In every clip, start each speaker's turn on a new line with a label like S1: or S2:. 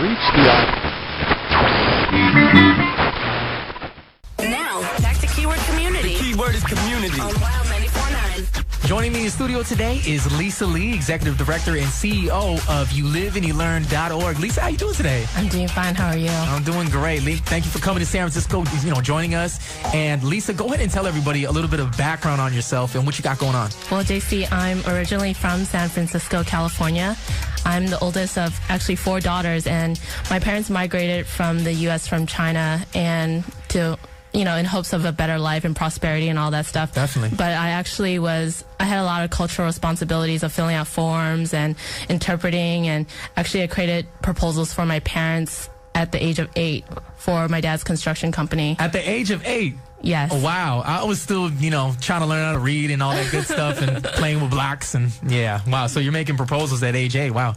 S1: reached the
S2: Now, back to Keyword Community.
S3: The keyword is community.
S2: On Wild 94.9.
S4: Joining me in the studio today is Lisa Lee, Executive Director and CEO of YouLiveAndYouLearn.org. Lisa, how you doing today?
S5: I'm doing fine. How are you?
S4: I'm doing great, Lee. Thank you for coming to San Francisco, joining us. And Lisa, go ahead and tell everybody a little bit of background on yourself and what you got going on.
S5: Well, JC, I'm originally from San Francisco, California. I'm the oldest of actually 4 daughters, and my parents migrated from the U.S. from China and to in hopes of a better life and prosperity and all that stuff.
S4: Definitely.
S5: But I had a lot of cultural responsibilities of filling out forms and interpreting, and actually I created proposals for my parents at the age of 8 for my dad's construction company.
S4: At the age of 8?
S5: Yes.
S4: Oh, wow. I was still, trying to learn how to read and all that good stuff and playing with blocks and yeah. Wow. So you're making proposals at age 8. Wow.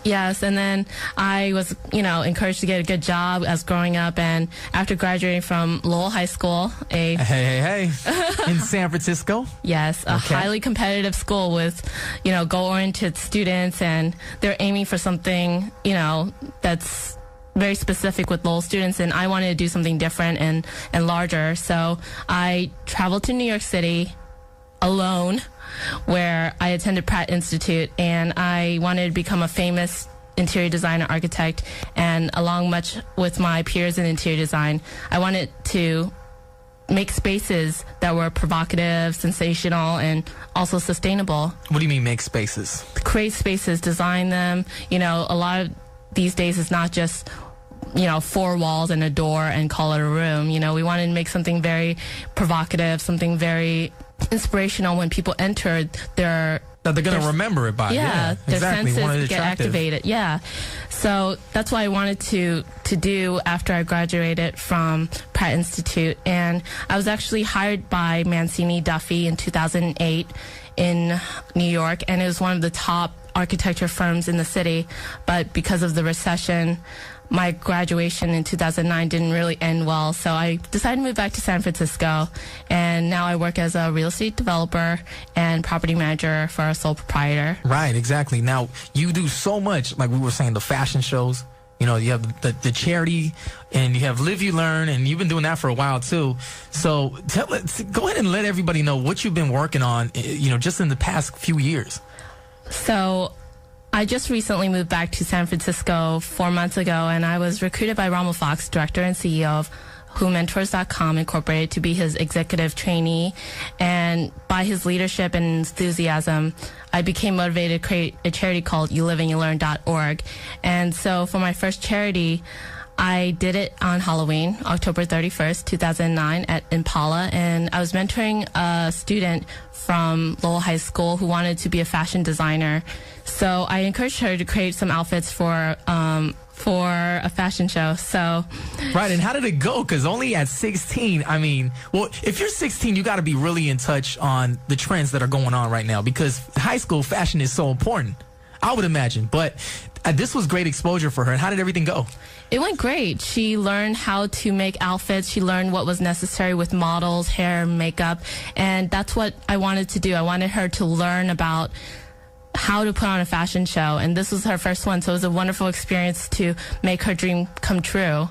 S5: Yes. And then I was, encouraged to get a good job as growing up. And after graduating from Lowell High School,
S4: Hey. In San Francisco?
S5: Yes. A highly competitive school with, goal-oriented students. And they're aiming for something, that's very specific with Lowell students, and I wanted to do something different and larger. So I traveled to New York City alone, where I attended Pratt Institute, and I wanted to become a famous interior designer architect. And along much with my peers in interior design, I wanted to make spaces that were provocative, sensational, and also sustainable.
S4: What do you mean make spaces?
S5: Create spaces, design them. A lot of these days it's not just 4 walls and a door and call it a room. We wanted to make something very provocative, something very inspirational. When people enter,
S4: that they're going to remember it by.
S5: Yeah, their
S4: exactly.
S5: senses get activated. Yeah. So that's what I wanted to do after I graduated from Pratt Institute. And I was actually hired by Mancini Duffy in 2008 in New York, and it was one of the top architecture firms in the city. But because of the recession, my graduation in 2009 didn't really end well, so I decided to move back to San Francisco, and now I work as a real estate developer and property manager for a sole proprietor.
S4: Right, exactly. Now, you do so much, like we were saying, the fashion shows, you have the charity, and you have Live You Learn, and you've been doing that for a while, too. So go ahead and let everybody know what you've been working on, just in the past few years.
S5: So I just recently moved back to San Francisco 4 months ago, and I was recruited by Rommel Fox, director and CEO of WHOMENTORSDOTCOM Incorporated, to be his executive trainee. And by his leadership and enthusiasm, I became motivated to create a charity called YouLiveAndYouLearn.org. And so for my first charity, I did it on Halloween, October 31st, 2009 at Impala, and I was mentoring a student from Lowell High School who wanted to be a fashion designer. So I encouraged her to create some outfits for a fashion show. So,
S4: right, and how did it go? Because only at 16, if you're 16, you got to be really in touch on the trends that are going on right now, because high school fashion is so important, I would imagine. But this was great exposure for her. And how did everything go?
S5: It went great. She learned how to make outfits. She learned what was necessary with models, hair, makeup. And that's what I wanted to do. I wanted her to learn about how to put on a fashion show. And this was her first one. So it was a wonderful experience to make her dream come true.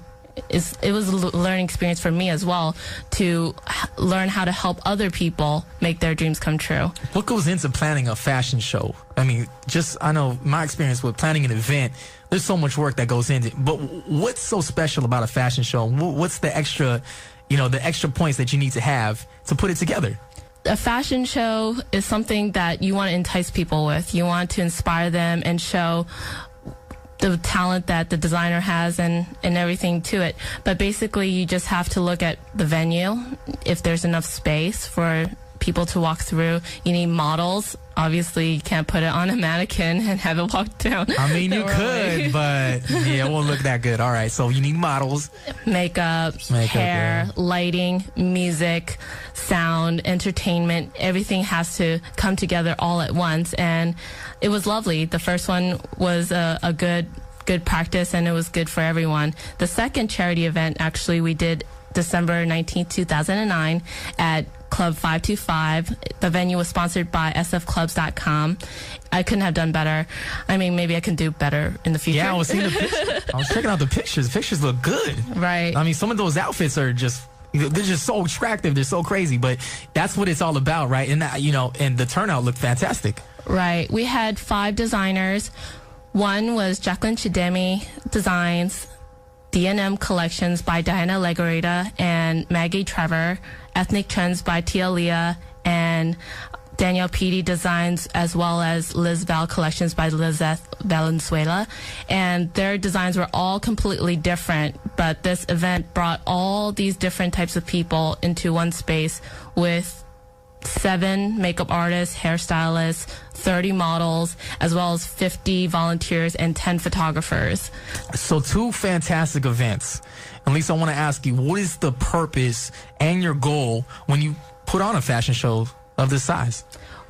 S5: It was a learning experience for me as well, to learn how to help other people make their dreams come true.
S4: What goes into planning a fashion show? I know my experience with planning an event, there's so much work that goes into it. But what's so special about a fashion show? What's the extra, the extra points that you need to have to put it together?
S5: A fashion show is something that you want to entice people with. You want to inspire them and show the talent that the designer has and everything to it. But basically, you just have to look at the venue, if there's enough space for people to walk through. You need models. Obviously, you can't put it on a mannequin and have it walk down.
S4: You could, but yeah, it won't look that good. All right, so you need models.
S5: Makeup, hair, yeah. Lighting, music, sound, entertainment. Everything has to come together all at once. And it was lovely. The first one was a good practice, and it was good for everyone. The second charity event, actually, we did December 19th, 2009 at Club 525. The venue was sponsored by sfclubs.com. I couldn't have done better. I mean, maybe I can do better in the future.
S4: Yeah, I was seeing the pictures. I was checking out the pictures. The pictures look good.
S5: Right.
S4: I mean, some of those outfits are they're just so attractive. They're so crazy, but that's what it's all about, right? And that, and the turnout looked fantastic.
S5: Right. We had 5 designers. One was Jacqueline Chidemi Designs, D&M Collections by Diana Legorita and Maggie Trevor, Ethnic Trends by Tia Leah, and Danielle Petey Designs, as well as Liz Val Collections by Lizeth Valenzuela. And their designs were all completely different, but this event brought all these different types of people into one space with 7 makeup artists, hairstylists, 30 models, as well as 50 volunteers and 10 photographers.
S4: So 2 fantastic events. And Lisa, I want to ask you, what is the purpose and your goal when you put on a fashion show of this size?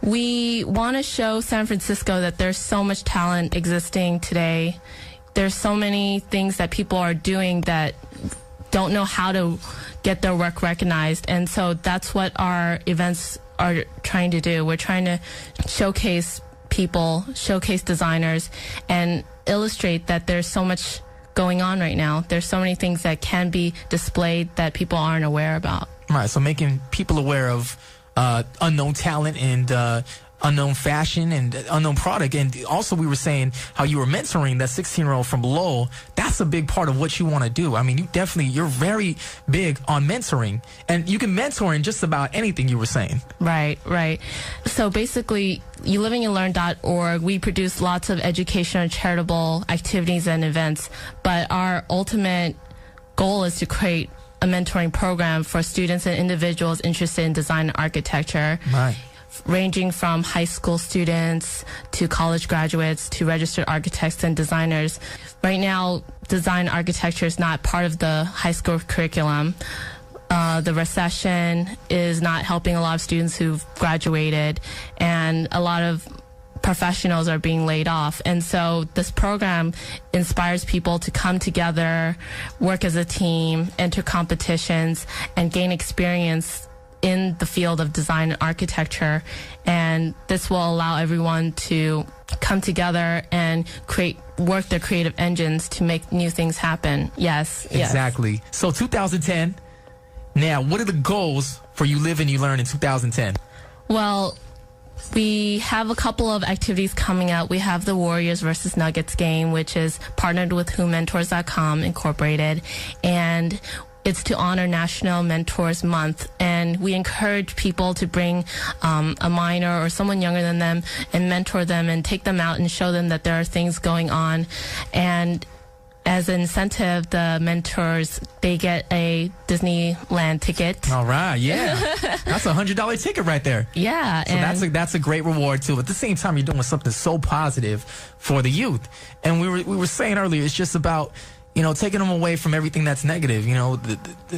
S5: We want to show San Francisco that there's so much talent existing today. There's so many things that people are doing that don't know how to get their work recognized. And so that's what our events are trying to do. We're trying to showcase people, showcase designers, and illustrate that there's so much going on right now. There's so many things that can be displayed that people aren't aware about.
S4: Right, so making people aware of unknown talent and unknown fashion and unknown product. And also we were saying how you were mentoring that 16-year-old from Lowell. That's a big part of what you want to do. I mean, you're very big on mentoring, and you can mentor in just about anything, you were saying.
S5: Right. So basically, YouLiveAndYouLearn.org, we produce lots of educational and charitable activities and events, but our ultimate goal is to create a mentoring program for students and individuals interested in design and architecture.
S4: Right.
S5: Ranging from high school students to college graduates to registered architects and designers. Right now, design architecture is not part of the high school curriculum. The recession is not helping a lot of students who've graduated, and a lot of professionals are being laid off. And so this program inspires people to come together, work as a team, enter competitions, and gain experience in the field of design and architecture. And this will allow everyone to come together and work their creative engines to make new things happen. Yes.
S4: Exactly. So 2010, now what are the goals for You Live and You Learn in 2010?
S5: Well, we have a couple of activities coming up. We have the Warriors versus Nuggets game, which is partnered with WHOMENTORSDOTCOM Incorporated, and it's to honor National Mentors Month, and we encourage people to bring a minor or someone younger than them and mentor them and take them out and show them that there are things going on. And as an incentive, the mentors, they get a Disneyland ticket.
S4: All right, yeah. That's a $100 ticket right there.
S5: Yeah.
S4: So that's a great reward too. At the same time, you're doing something so positive for the youth. And we were saying earlier, it's just about taking them away from everything that's negative.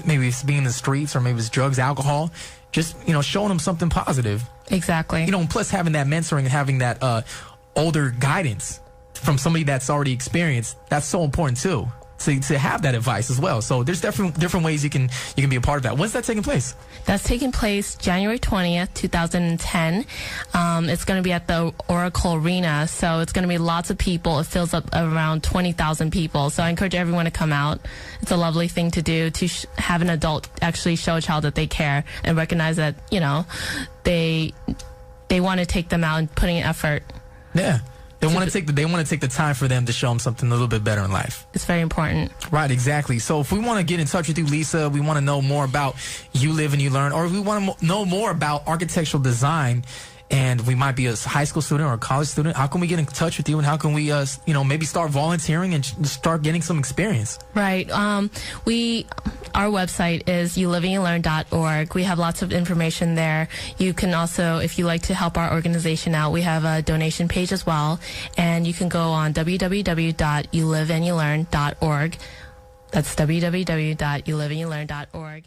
S4: Maybe it's being in the streets, or maybe it's drugs, alcohol. Just showing them something positive.
S5: Exactly.
S4: Plus having that mentoring and having that older guidance from somebody that's already experienced, that's so important too. To have that advice as well. So there's different ways you can be a part of that. When's that taking place?
S5: That's taking place January 20th, 2010. It's going to be at the Oracle Arena, so it's going to be lots of people. It fills up around 20,000 people. So I encourage everyone to come out. It's a lovely thing to do, to have an adult actually show a child that they care and recognize that they want to take them out and putting in effort.
S4: Yeah. They want to take the time for them to show them something a little bit better in life.
S5: It's very important.
S4: Right, exactly. So if we want to get in touch with you, Lisa, we want to know more about You Live and You Learn, or if we want to know more about architectural design, and we might be a high school student or a college student, how can we get in touch with you, and how can we, maybe start volunteering and start getting some experience?
S5: Right. Our website is YouLiveAndYouLearn.org. We have lots of information there. You can also, if you like to help our organization out, we have a donation page as well, and you can go on www.YouLiveAndYouLearn.org. That's www.YouLiveAndYouLearn.org.